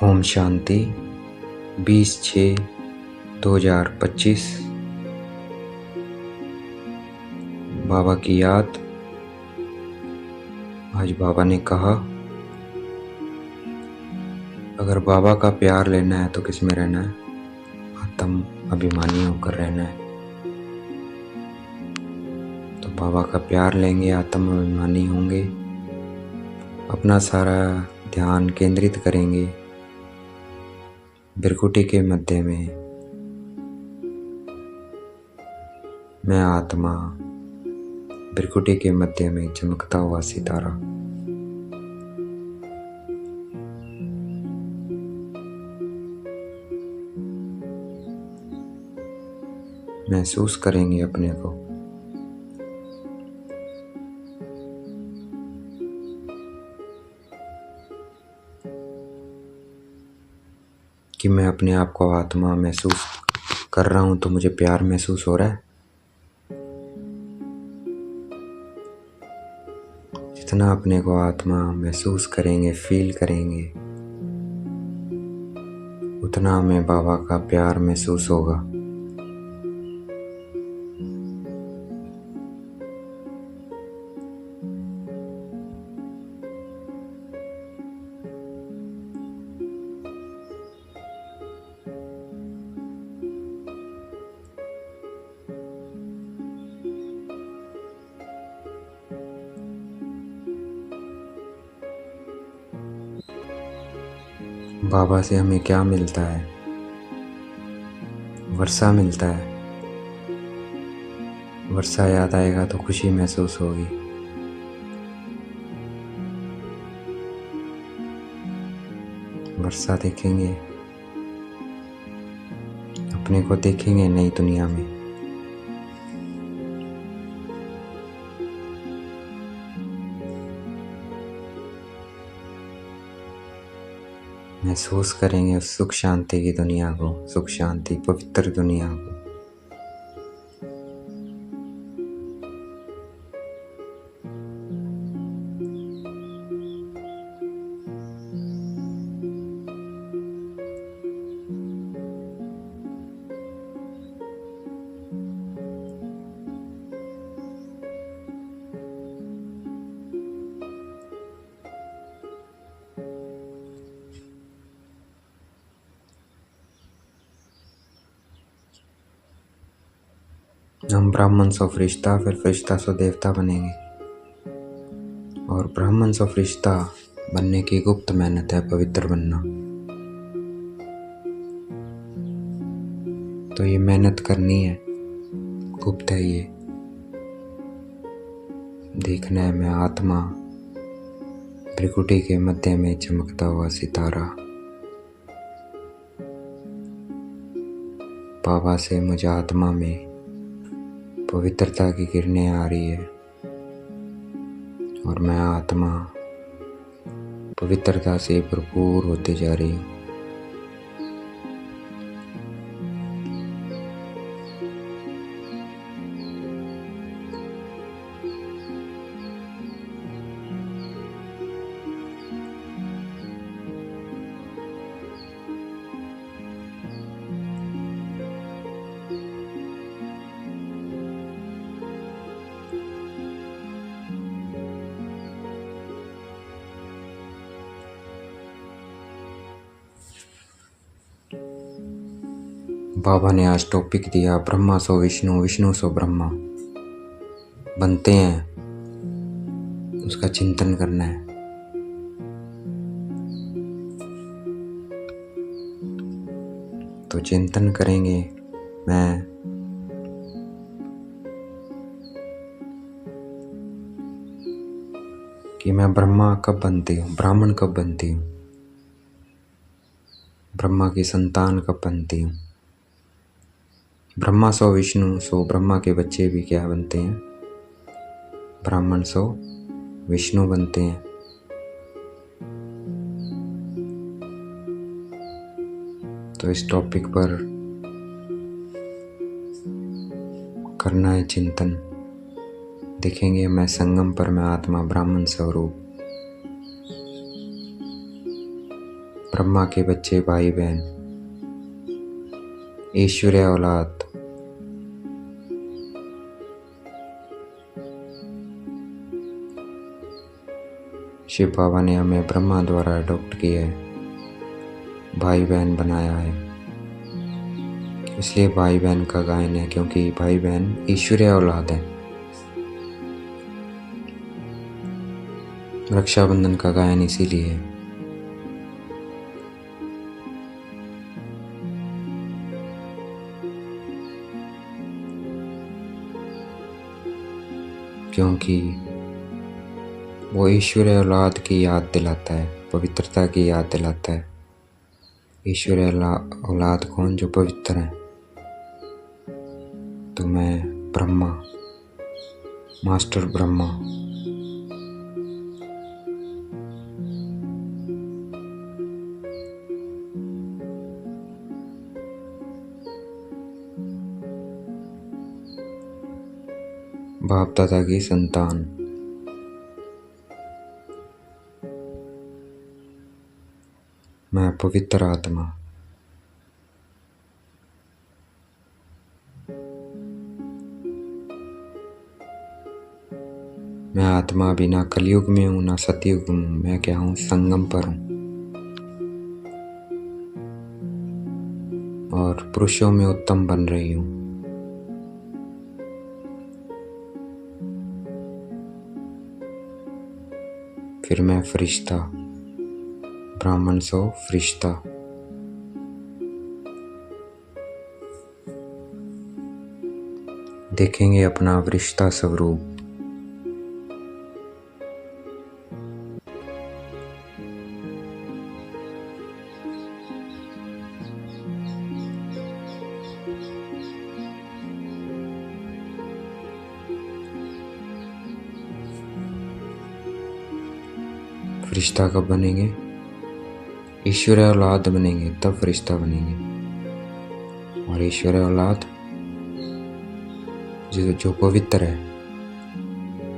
ओम शांति 20/6/2025। बाबा की याद। आज बाबा ने कहा, अगर बाबा का प्यार लेना है तो किस में रहना है? आत्म अभिमानी होकर रहना है। तो बाबा का प्यार लेंगे, आत्म अभिमानी होंगे, अपना सारा ध्यान केंद्रित करेंगे भृकुटी के मध्य में। मैं आत्मा भृकुटी के मध्य में चमकता हुआ सितारा। महसूस करेंगे अपने को। कि मैं अपने आप को आत्मा महसूस कर रहा हूं तो मुझे प्यार महसूस हो रहा है। जितना अपने को आत्मा महसूस करेंगे, फील करेंगे, उतना हमें बाबा का प्यार महसूस होगा। बाबा से हमें क्या मिलता है? वर्षा मिलता है। वर्षा याद आएगा तो खुशी महसूस होगी। वर्षा देखेंगे, अपने को देखेंगे नई दुनिया में। महसूस करेंगे उस सुख शांति की दुनिया को, सुख शांति पवित्र दुनिया को। हम ब्राह्मण सो फरिश्ता, फिर फरिश्ता सो देवता बनेंगे। और ब्राह्मण सो फरिश्ता बनने की गुप्त मेहनत है पवित्र बनना। तो ये मेहनत करनी है, गुप्त है ये। देखना है मैं आत्मा भृकुटी के मध्य में चमकता हुआ सितारा। बाबा से मुझे आत्मा में पवित्रता की किरणें आ रही है और मैं आत्मा पवित्रता से भरपूर होते जा रही हूँ। बाबा ने आज टॉपिक दिया, ब्रह्मा सो विष्णु, विष्णु सो ब्रह्मा बनते हैं, उसका चिंतन करना है। तो चिंतन करेंगे मैं कि मैं ब्रह्मा कब बनती हूँ, ब्राह्मण कब बनती हूँ, ब्रह्मा की संतान कब बनती हूँ। ब्रह्मा सो विष्णु सो ब्रह्मा के बच्चे भी क्या बनते हैं? ब्राह्मण सो विष्णु बनते हैं। तो इस टॉपिक पर करना है चिंतन। देखेंगे मैं संगम पर मैं आत्मा ब्राह्मण स्वरूप ब्रह्मा के बच्चे भाई बहन, ईश्वरीय औलाद, शिव बाबा ने हमें ब्रह्मा द्वारा अडॉप्ट किया है, भाई बहन बनाया है। इसलिए भाई बहन का गायन है, क्योंकि भाई बहन ईश्वरीय औलाद है। रक्षाबंधन का गायन इसीलिए है। क्योंकि वो ईश्वरीय औलाद की याद दिलाता है, पवित्रता की याद दिलाता है। ईश्वरीय औलाद कौन? जो पवित्र है। तो मैं ब्रह्मा, मास्टर ब्रह्मा, बाप दादा की संतान, मैं पवित्र आत्मा, मैं आत्मा भी ना कलयुग में हूँ ना सतयुग में। मैं क्या हूँ? संगम पर हूँ। और पुरुषों में उत्तम बन रही हूँ। फिर मैं फरिश्ता, ब्राह्मण सो फरिश्ता। देखेंगे अपना फरिश्ता स्वरूप। फरिश्ता कब बनेंगे? ईश्वरीय औलाद बनेंगे, तब फरिश्ता बनेंगे। और ईश्वरीय औलाद जो पवित्र है,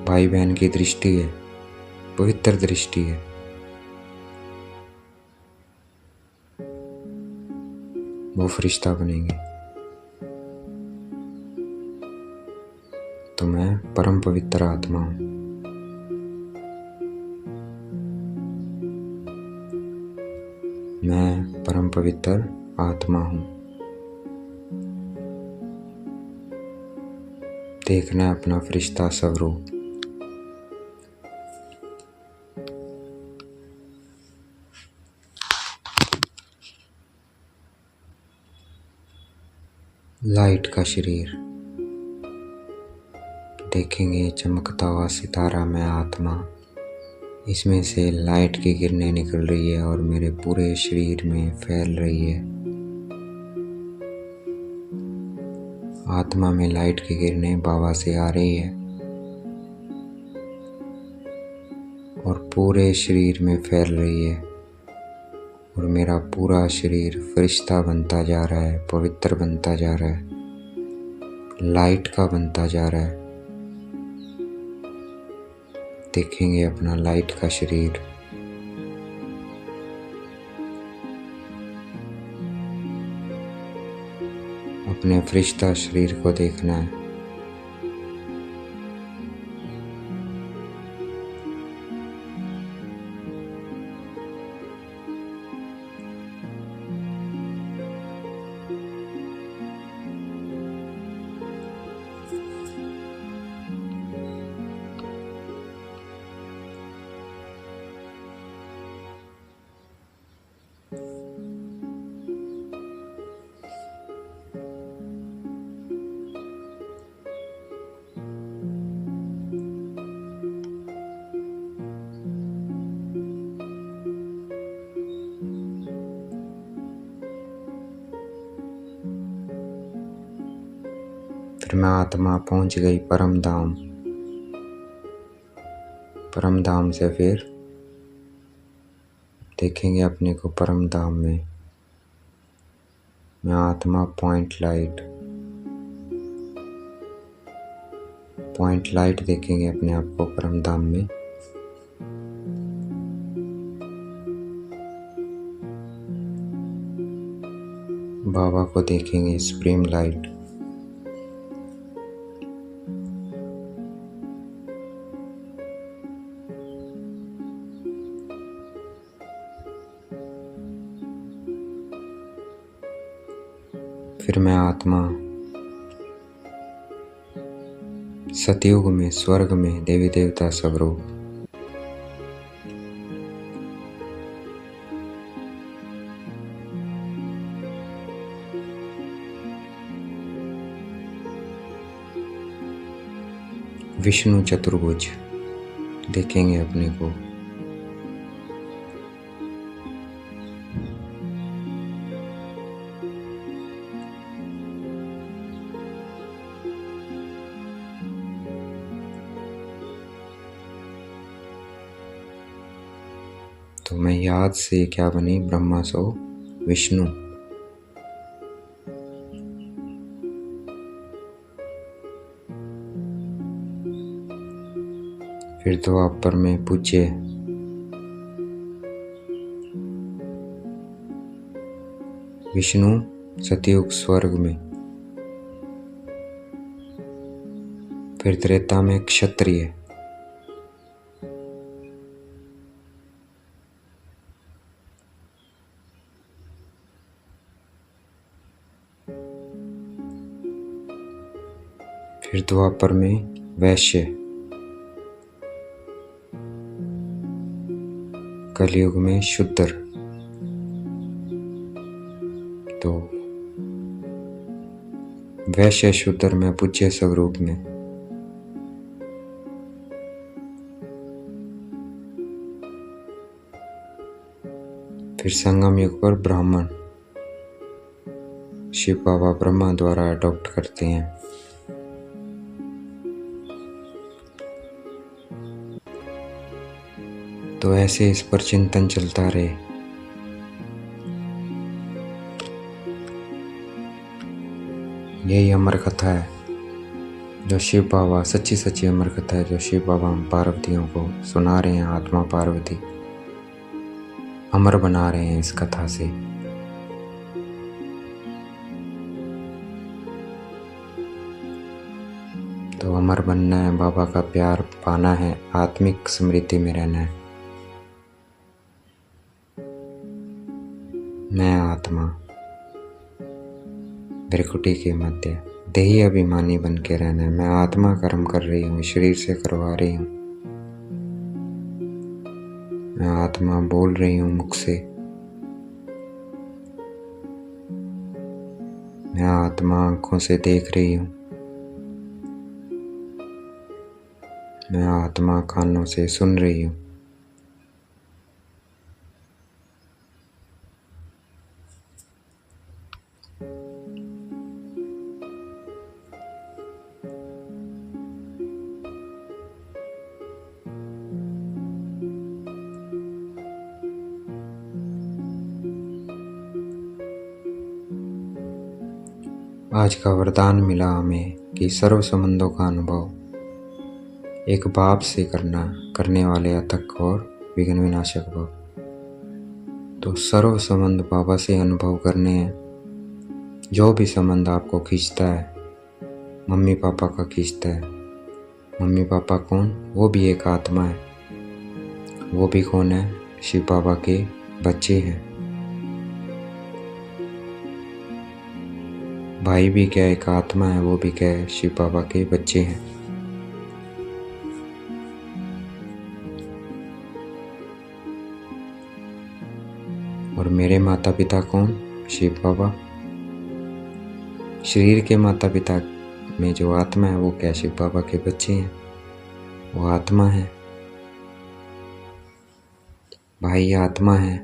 भाई बहन की दृष्टि है, पवित्र दृष्टि है, वो फरिश्ता बनेंगे। तो मैं परम पवित्र आत्मा हूँ। मैं परम पवित्र आत्मा हूँ। देखना है अपना फरिश्ता स्वरूप। लाइट का शरीर, देखेंगे चमकता हुआ सितारा मैं आत्मा। इसमें से लाइट की किरणें निकल रही है और मेरे पूरे शरीर में फैल रही है। आत्मा में लाइट की किरणें बाबा से आ रही है और पूरे शरीर में फैल रही है। और मेरा पूरा शरीर फरिश्ता बनता जा रहा है, पवित्र बनता जा रहा है, लाइट का बनता जा रहा है। देखेंगे अपना लाइट का शरीर। अपने फरिश्ता शरीर को देखना है। फिर मैं आत्मा पहुंच गई परम धाम। परम धाम से फिर देखेंगे अपने को परम धाम में। मैं आत्मा पॉइंट लाइट देखेंगे अपने आप को परम धाम में। बाबा को देखेंगे सुप्रीम लाइट। फिर मैं आत्मा सतयुग में स्वर्ग में देवी देवता सब रूप। विष्णु चतुर्भुज देखेंगे अपने को। तो मैं याद से क्या बनी, ब्रह्मा सो विष्णु। फिर तो आप पर में पूज्य विष्णु सतयुग स्वर्ग में। फिर त्रेता में क्षत्रिय। फिर द्वापर में वैश्य। कलयुग में शूद्र। तो वैश्य शूद्र में पूज्य स्वरूप में। फिर संगम युग पर ब्राह्मण शिव बाबा ब्रह्मा द्वारा अडॉप्ट करते हैं। तो ऐसे इस पर चिंतन चलता रहे। यही अमर कथा है जो शिव बाबा, सच्ची सच्ची अमर कथा है जो शिव बाबा हम पार्वतियों को सुना रहे हैं। आत्मा पार्वती अमर बना रहे हैं इस कथा से। तो अमर बनना है, बाबा का प्यार पाना है, आत्मिक स्मृति में रहना है। मैं आत्मा भ्रिकुटी के मध्य देही अभिमानी बन के रहना है। मैं आत्मा कर्म कर रही हूँ, शरीर से करवा रही हूँ। मैं आत्मा बोल रही हूँ मुख से। मैं आत्मा आंखों से देख रही हूँ। मैं आत्मा कानों से सुन रही हूँ। आज का वरदान मिला हमें कि सर्व संबंधों का अनुभव एक बाप से करने वाले अथक और विघ्न विनाशक भाव। तो सर्व संबंध बाबा से अनुभव करने हैं। जो भी संबंध आपको खींचता है, मम्मी पापा का खींचता है। मम्मी पापा कौन? वो भी एक आत्मा है। वो भी कौन है? शिव बाबा के बच्चे हैं। भाई भी क्या एक आत्मा है, वो भी क्या है? शिव बाबा के बच्चे हैं। और मेरे माता पिता कौन? शिव बाबा। शरीर के माता पिता में जो आत्मा है वो क्या? शिव बाबा के बच्चे हैं, वो आत्मा है। भाई आत्मा है।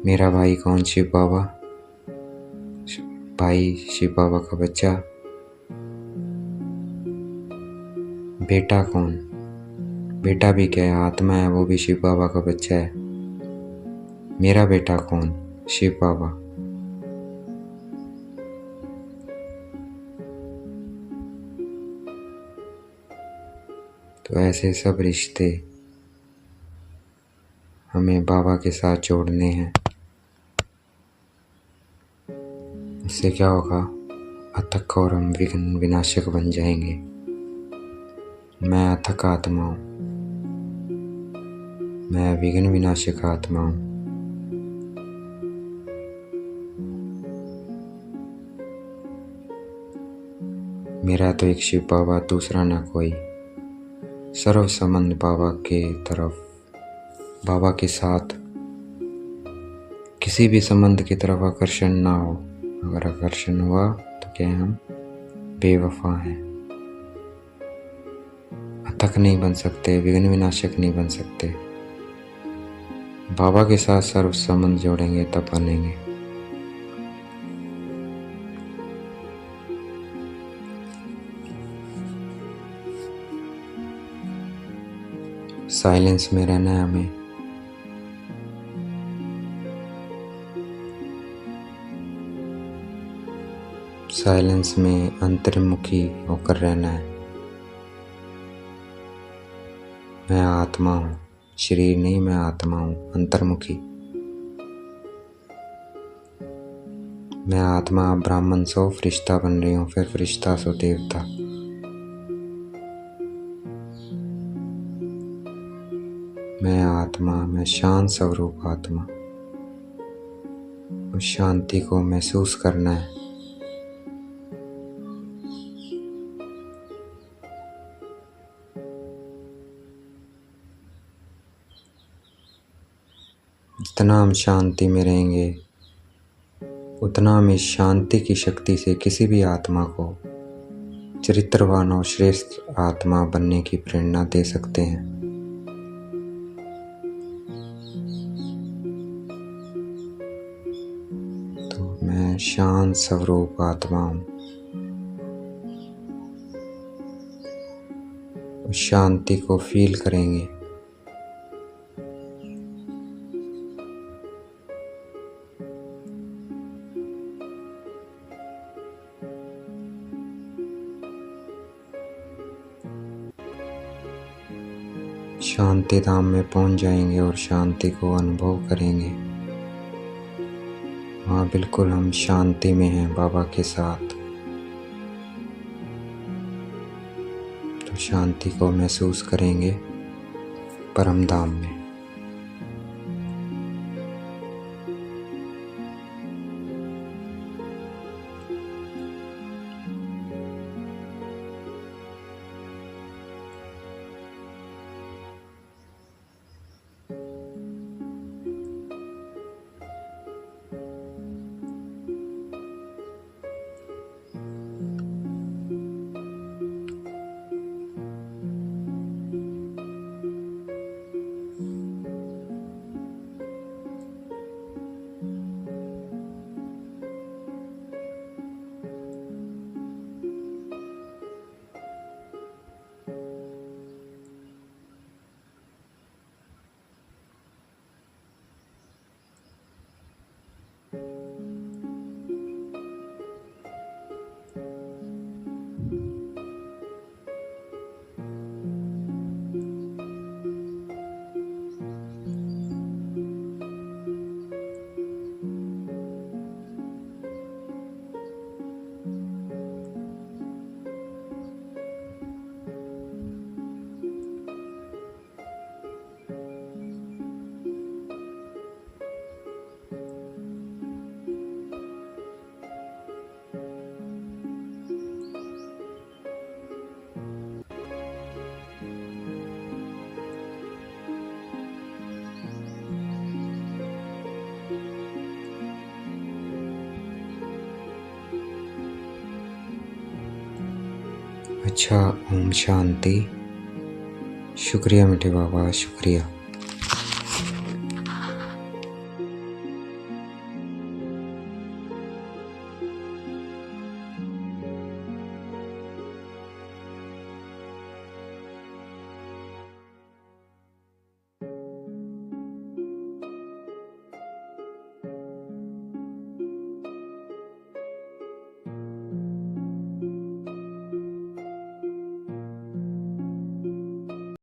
मेरा भाई कौन? शिव बाबा। भाई शिव बाबा का बच्चा। बेटा कौन? बेटा भी क्या है? आत्मा है, वो भी शिव बाबा का बच्चा है। मेरा बेटा कौन? शिव बाबा। तो ऐसे सब रिश्ते हमें बाबा के साथ जोड़ने हैं। इससे क्या होगा, अथक और हम विघ्न विनाशक बन जाएंगे। मैं अथक आत्मा हूँ, मैं विघ्न विनाशक आत्मा हूँ। मेरा तो एक शिव बाबा, दूसरा ना कोई। सर्व संबंध बाबा के तरफ, बाबा के साथ किसी भी संबंध की तरफ आकर्षण ना हो। अगर आकर्षण हुआ तो क्या हम बेवफा हैं, अथक नहीं बन सकते, विघ्न विनाशक नहीं बन सकते। बाबा के साथ सर्व संबंध जोड़ेंगे तब बनेंगे। साइलेंस में रहना है हमें। साइलेंस में अंतर्मुखी होकर रहना है। मैं आत्मा हूँ, शरीर नहीं, मैं आत्मा हूँ, अंतर्मुखी। मैं आत्मा ब्राह्मण सो फरिश्ता बन रही हूँ, फिर फरिश्ता सो देवता। मैं आत्मा, मैं शांत स्वरूप आत्मा। उस शांति को महसूस करना है। जितना हम शांति में रहेंगे उतना हम इस शांति की शक्ति से किसी भी आत्मा को चरित्रवान और श्रेष्ठ आत्मा बनने की प्रेरणा दे सकते हैं। तो मैं शांत स्वरूप आत्मा हूँ। उस शांति को फील करेंगे। शांति धाम में पहुंच जाएंगे और शांति को अनुभव करेंगे। हाँ, बिल्कुल हम शांति में हैं बाबा के साथ। तो शांति को महसूस करेंगे परम धाम में। अच्छा, ओम शांति। शुक्रिया मीठे बाबा, शुक्रिया।